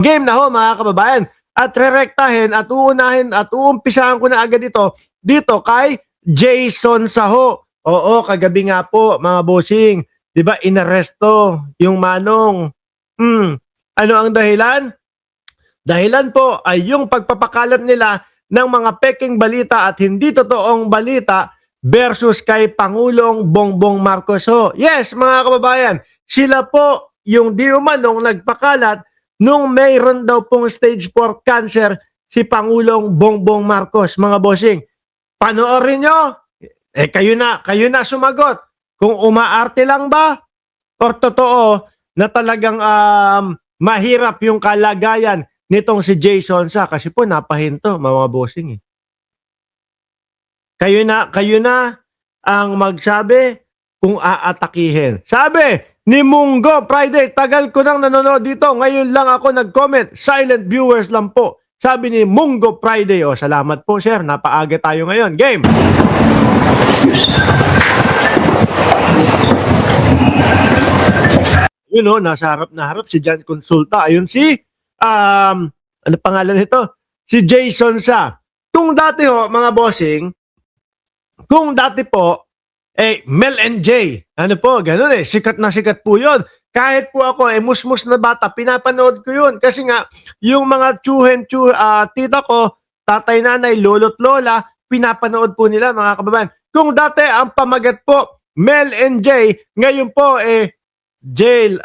Game na ho mga kababayan. At rerektahin at uunahin at uumpisahan ko na agad ito dito kay Jason Saho. Oo, kagabi nga po mga bossing. 'Di ba inaresto yung Manong. Ano ang dahilan? Dahilan po ay yung pagpapakalat nila ng mga peking balita at hindi totoong balita versus kay Pangulong Bongbong Marcos ho. Yes, mga kababayan, sila po yung di umanong nagpakalat nung mayroon daw pong stage 4 cancer si Pangulong Bongbong Marcos, mga bossing. Panoorin nyo, kayo na sumagot. Kung umaarte lang ba o totoo na talagang mahirap yung kalagayan nitong si Jason Sa kasi po napahinto mga bossing. Kayo na ang magsabi kung aatakihin. Sabi ni Munggo Friday, tagal ko nang nanonood dito. Ngayon lang ako nag-comment. Silent viewers lang po. Sabi ni Munggo Friday. O, salamat po, sir. Napaaga tayo ngayon. Game! Yun o, nasa harap na harap si Jan Consulta. Ayun si, ano pangalan nito? Si Jason Sa. Kung dati ho, mga bossing, kung dati po, Mel and J. Ano po, ganun sikat na sikat po yun. Kahit po ako, musmus na bata, pinapanood ko yun. Kasi nga, yung mga tita ko, tatay, nanay, lolo't lola, pinapanood po nila mga kababayan. Kung dati, ang pamagat po, Mel and J, ngayon po, jail.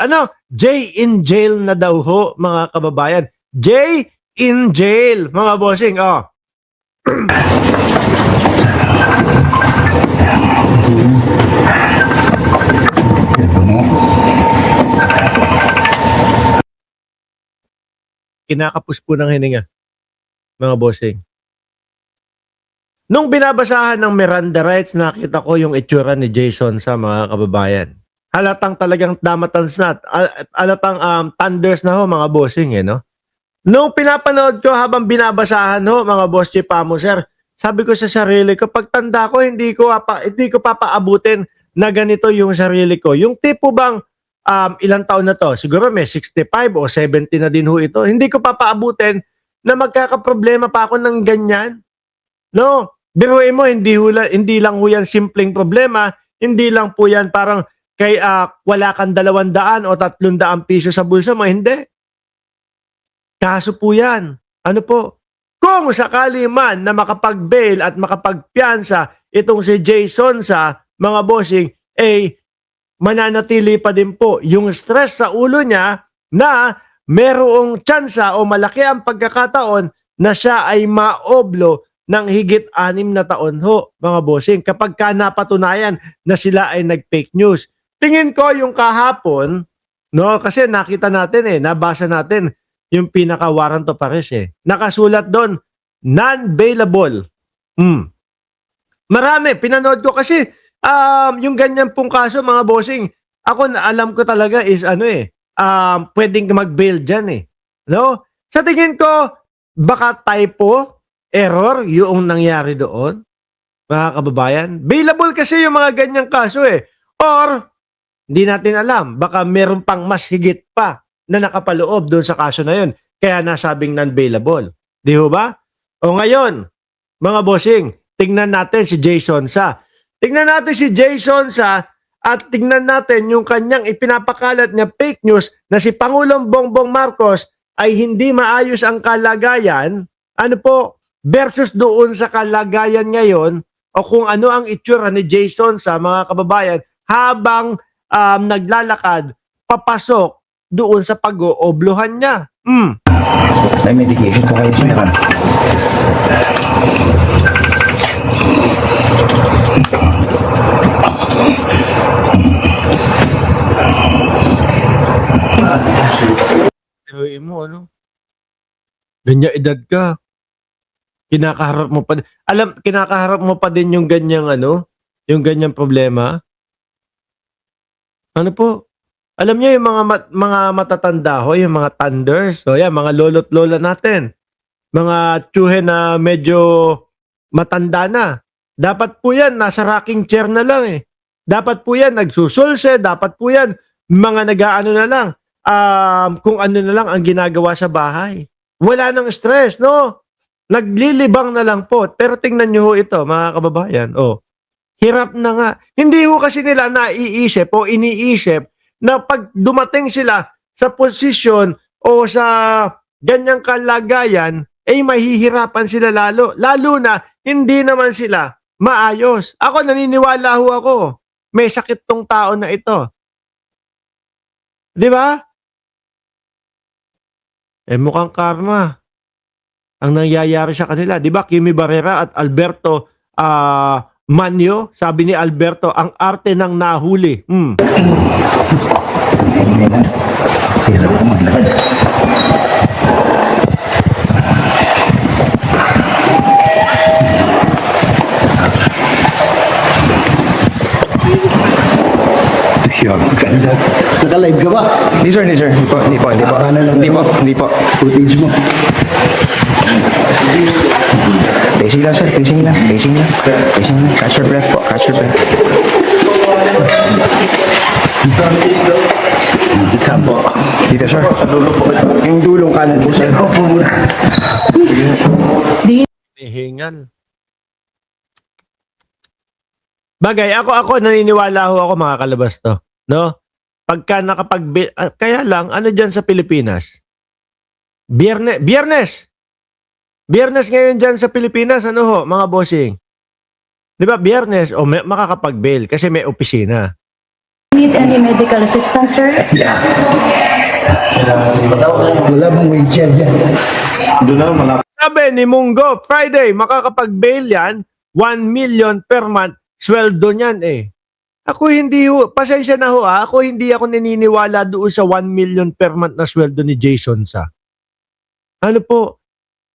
J in jail na daw ho, mga kababayan. J in jail, mga bossing. Oh. Kinakapos po ng hininga, mga bossing. Nung binabasahan ng Miranda rights, nakita ko yung itsura ni Jason Sa, mga kababayan. Halatang talagang damatans na, halatang thunders na ho, mga bossing, no? Nung pinapanood ko habang binabasahan ho, mga boss Chief Amo, sir, sabi ko sa sarili ko, pag tanda ko, hindi ko papaabutin na ganito yung sarili ko. Yung tipo bang ilang taon na to? Siguro may 65 o 70 na din ho ito. Hindi ko papaabutin na magkakaproblema pa ako ng ganyan. No? Biruin mo, hindi lang ho yan simpleng problema. Hindi lang po yan parang wala kang 200 o 300 piso sa bulsa mo. Hindi. Kaso po yan. Ano po? Kung sakali man na makapag-bail at makapagpiansa itong si Jason Sa, mga bossing, mananatili pa din po yung stress sa ulo niya na merong tsansa o malaki ang pagkakataon na siya ay maoblo ng higit 6 na taon ho, mga bossing, kapag napatunayan na sila ay nag-fake news. Tingin ko yung kahapon, no, kasi nakita natin nabasa natin yung pinaka-warrant of arrest nakasulat doon, non-bailable. Marami, pinanood ko kasi yung ganyan pong kaso, mga bossing, ako na alam ko talaga is pwedeng mag-bail dyan no? Sa tingin ko, baka typo, error, yung nangyari doon, mga kababayan. Bailable kasi yung mga ganyang kaso Or, hindi natin alam, baka meron pang mas higit pa na nakapaloob doon sa kaso na yun. Kaya nasabing non-bailable. Di ho ba? O ngayon, mga bossing, tingnan natin si Jason Sa. Tingnan natin si Jason Sa at tingnan natin yung kanyang ipinapakalat niya fake news na si Pangulong Bongbong Marcos ay hindi maayos ang kalagayan, versus doon sa kalagayan ngayon o kung ano ang itsura ni Jason Sa, mga kababayan, habang naglalakad papasok doon sa pag-ooblohan niya. May medication po kayo siya. Pero ganyan edad ka. Kinakaharap mo pa kinakaharap mo pa din yung ganyang yung ganyang problema. Ano po? Alam niyo yung mga matatanda ho, yung mga thunders, so yan, mga lolo't lola natin. Mga tsuhe na medyo matanda na. Dapat po yan, nasa rocking chair na lang Dapat po yan, nagsusulse, dapat po yan, mga nag-aano na lang. kung ano na lang ang ginagawa sa bahay. Wala nang stress, no? Naglilibang na lang po. Pero tingnan nyo ho ito, mga kababayan. Oh, hirap na nga. Hindi ho kasi nila naiisip o iniisip na pag dumating sila sa posisyon o sa ganyang kalagayan, ay mahihirapan sila lalo. Lalo na, hindi naman sila maayos. Ako, naniniwala ho ako. May sakit tong tao na ito. Di ba? Mukhang karma ang nangyayari sa kanila. Di ba? Kimi Barrera at Alberto Manyo, sabi ni Alberto, ang arte ng nahuli. Sira naman. Yun, ganda. Naka-live ka ba? Hindi sir. Hindi po. Hindi po. Footage mo. Pacing lang sir, pacing lang. Catch your breath po, catch your breath. Saan po? Dito sir. Yung dulong kanan po sir. Hihingal. Bagay, ako naniniwala ho ako mga kalabas to. No? Pagka kaya lang, ano dyan sa Pilipinas? Biyernes ngayon dyan sa Pilipinas, ano ho, mga bossing? Di ba, Biyernes, makakapag-bail kasi may opisina. Need any medical assistance, sir? Wala bang wheelchair dyan? Sabi ni Munggo, Friday, makakapag-bail yan, 1 million per month, sweldo niyan eh. Ako hindi ho, pasensya na ho ako hindi ako naniniwala doon sa 1 million per month na sweldo ni Jason sa. Ano po?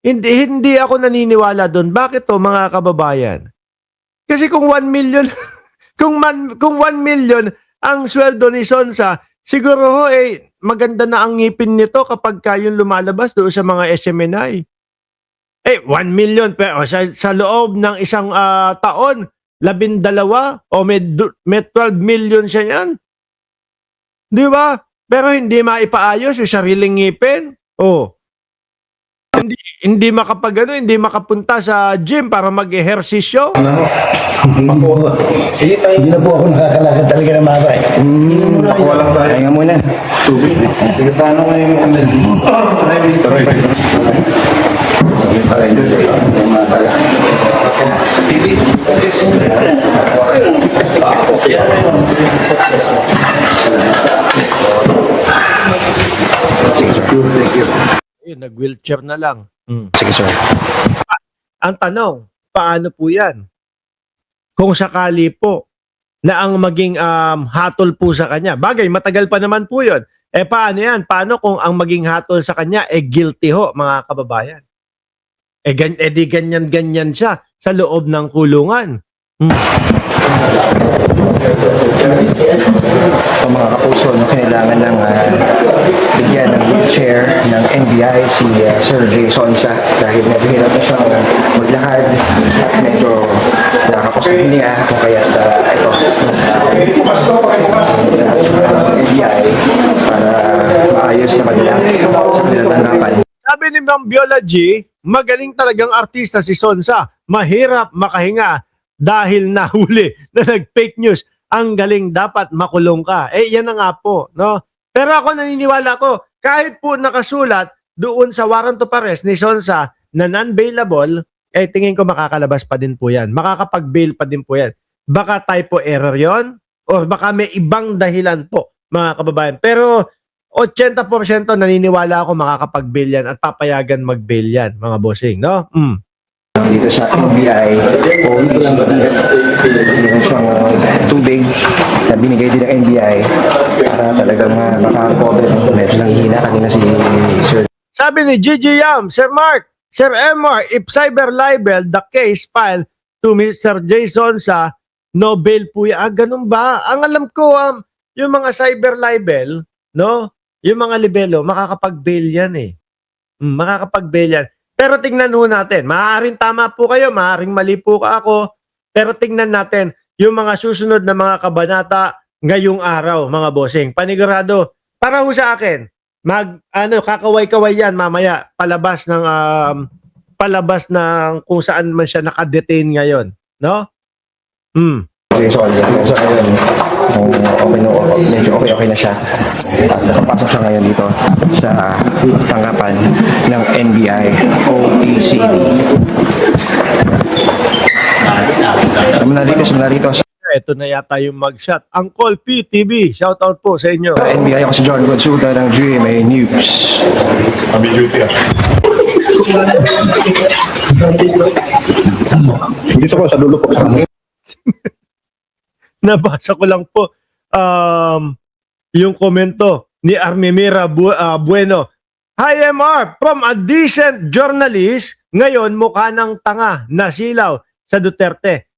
Hindi ako naniniwala doon. Bakit to mga kababayan? Kasi kung 1 million, kung 1 million ang sweldo ni Sonsa, siguro ho maganda na ang ngipin nito kapag kayong lumalabas doon sa mga SMNI. 1 million sa loob ng isang taon, 12 o may 12 million siya yan. Di ba? Pero hindi maipaayos yung sariling ngipin. Hindi hindi makapunta sa gym para mag-ehersisyo. Hindi na po ako nakakalakad talaga ng mabay. Kaya nga muna. Sige, paano kayo Nag-wheelchair na lang. Sige sir. Ang tanong, paano po yan? Kung sakali po na ang maging hatol po sa kanya. Bagay, matagal pa naman po yun. Paano yan? Paano kung ang maging hatol sa kanya guilty ho, mga kababayan? Di ganyan-ganyan siya sa loob ng kulungan. Sa mga kapuso na kailangan ng bigyan ng wheelchair ng NBI si Sir Jason sa dahil nabihirap na siyang maglakad at medyo nakakapos niya kung kaya ito NBI para maayos na kanila sa kanilang tanggapan. Sabi ni Ma'am Viola G, magaling talagang artista si Sonsa. Mahirap makahinga dahil nahuli na nag-fake news. Ang galing, dapat makulong ka. Yan na nga po, no? Pero ako naniniwala ko, kahit po nakasulat doon sa warrant of arrest ni Sonsa na non-bailable, tingin ko makakalabas pa din po yan. Makakapag-bail pa din po yan. Baka typo error yon or baka may ibang dahilan po, mga kababayan. Pero 80% naniniwala ako makakapag-bail yan at papayagan mag-bail yan, mga bossing, no? Dito sa NBI o meron siyang tubig na binigay din ng NBI para talagang makakover. Medyo nanghihina kanina si Sir. Sabi ni Gigi Yam, Sir Mark, Sir MR, if cyber libel, the case filed to Mr. Jason sa no bail po yan. Ganun ba? Ang alam ko, yung mga cyber libel, no? Yung mga libelo, makakapag-bail yan eh. Makakapag-bail yan. Pero tingnan ho natin, maaaring tama po kayo, maaaring mali po ako, pero tingnan natin yung mga susunod na mga kabanata ngayong araw, mga bossing. para ho sa akin, kakaway-kaway yan mamaya palabas ng kung saan man siya nakadetain ngayon, no? Jason, so ayun, medyo okay na siya. At nakapasok siya ngayon dito sa tanggapan ng NBI OTCD. Simula rito sa Ito na yata yung mugshot. Uncle PTV, shoutout po sa inyo. NBI. Ako si John Consulta ng GMA News. Dito ko sa dulo po. Nabasa ko lang po yung komento ni Armimira Bueno. Hi MR, from a decent journalist, ngayon mukha ng tanga, nasilaw sa Duterte.